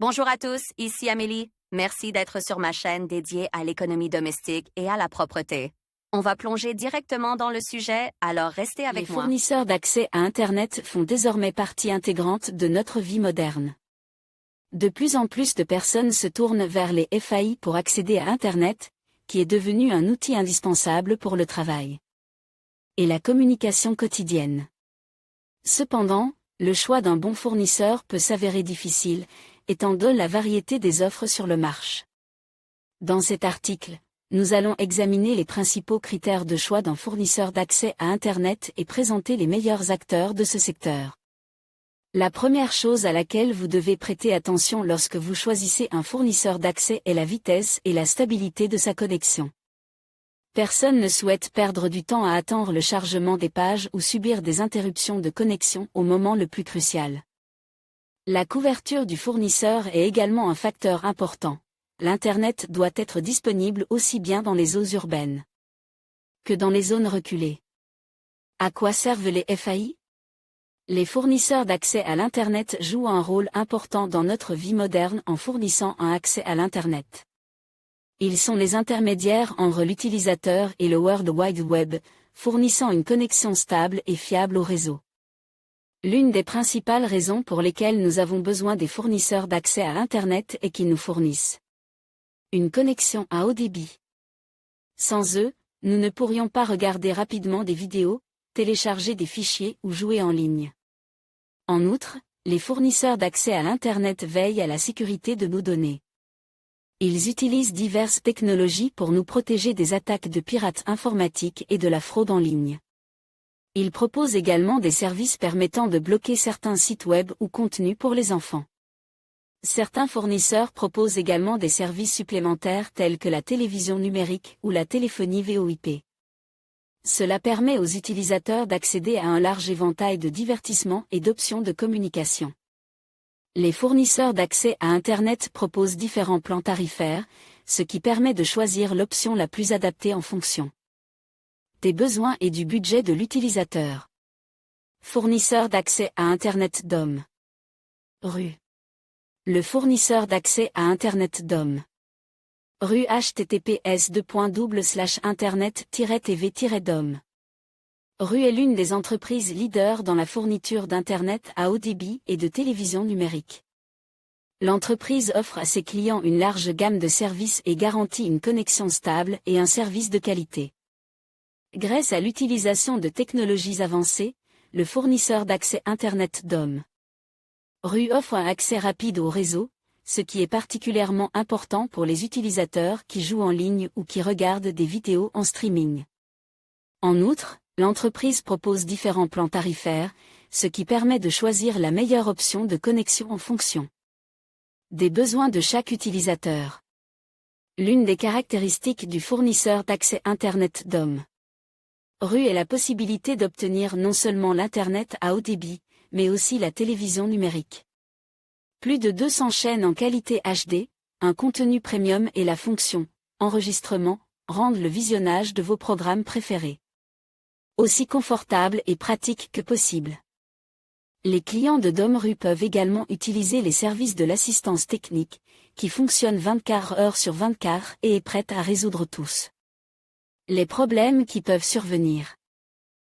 Bonjour à tous, ici Amélie. Merci d'être sur ma chaîne dédiée à l'économie domestique et à la propreté. On va plonger directement dans le sujet, alors restez avec Les moi. fournisseurs d'accès à Internet font désormais partie intégrante de notre vie moderne. De plus en plus de personnes se tournent vers les FAI pour accéder à Internet, qui est devenu un outil indispensable pour le travail et la communication quotidienne. Cependant, le choix d'un bon fournisseur peut s'avérer difficile, étant donné la variété des offres sur le marché. Dans cet article, nous allons examiner les principaux critères de choix d'un fournisseur d'accès à Internet et présenter les meilleurs acteurs de ce secteur. La première chose à laquelle vous devez prêter attention lorsque vous choisissez un fournisseur d'accès est la vitesse et la stabilité de sa connexion. Personne ne souhaite perdre du temps à attendre le chargement des pages ou subir des interruptions de connexion au moment le plus crucial. La couverture du fournisseur est également un facteur important. L'Internet doit être disponible aussi bien dans les zones urbaines que dans les zones reculées. À quoi servent les FAI ? Les fournisseurs d'accès à l'Internet jouent un rôle important dans notre vie moderne en fournissant un accès à l'Internet. Ils sont les intermédiaires entre l'utilisateur et le World Wide Web, fournissant une connexion stable et fiable au réseau. L'une des principales raisons pour lesquelles nous avons besoin des fournisseurs d'accès à Internet est qu'ils nous fournissent une connexion à haut débit. Sans eux, nous ne pourrions pas regarder rapidement des vidéos, télécharger des fichiers ou jouer en ligne. En outre, les fournisseurs d'accès à l'Internet veillent à la sécurité de nos données. Ils utilisent diverses technologies pour nous protéger des attaques de pirates informatiques et de la fraude en ligne. Ils proposent également des services permettant de bloquer certains sites web ou contenus pour les enfants. Certains fournisseurs proposent également des services supplémentaires tels que la télévision numérique ou la téléphonie VoIP. Cela permet aux utilisateurs d'accéder à un large éventail de divertissements et d'options de communication. Les fournisseurs d'accès à Internet proposent différents plans tarifaires, ce qui permet de choisir l'option la plus adaptée en fonction des besoins et du budget de l'utilisateur. Fournisseur d'accès à Internet DOM. RU. Le fournisseur d'accès à Internet DOM. RU https://internet-tv-dom. RU est l'une des entreprises leaders dans la fourniture d'Internet à haut débit et de télévision numérique. L'entreprise offre à ses clients une large gamme de services et garantit une connexion stable et un service de qualité. Grâce à l'utilisation de technologies avancées, le fournisseur d'accès Internet DOM. RU offre un accès rapide au réseau, ce qui est particulièrement important pour les utilisateurs qui jouent en ligne ou qui regardent des vidéos en streaming. En outre, l'entreprise propose différents plans tarifaires, ce qui permet de choisir la meilleure option de connexion en fonction des besoins de chaque utilisateur. L'une des caractéristiques du fournisseur d'accès Internet DOM. RU est la possibilité d'obtenir non seulement l'Internet à haut débit, mais aussi la télévision numérique. Plus de 200 chaînes en qualité HD, un contenu premium et la fonction enregistrement rendent le visionnage de vos programmes préférés aussi confortable et pratique que possible. Les clients de DOM RU peuvent également utiliser les services de l'assistance technique, qui fonctionne 24 heures sur 24 et est prête à résoudre tous les problèmes qui peuvent survenir.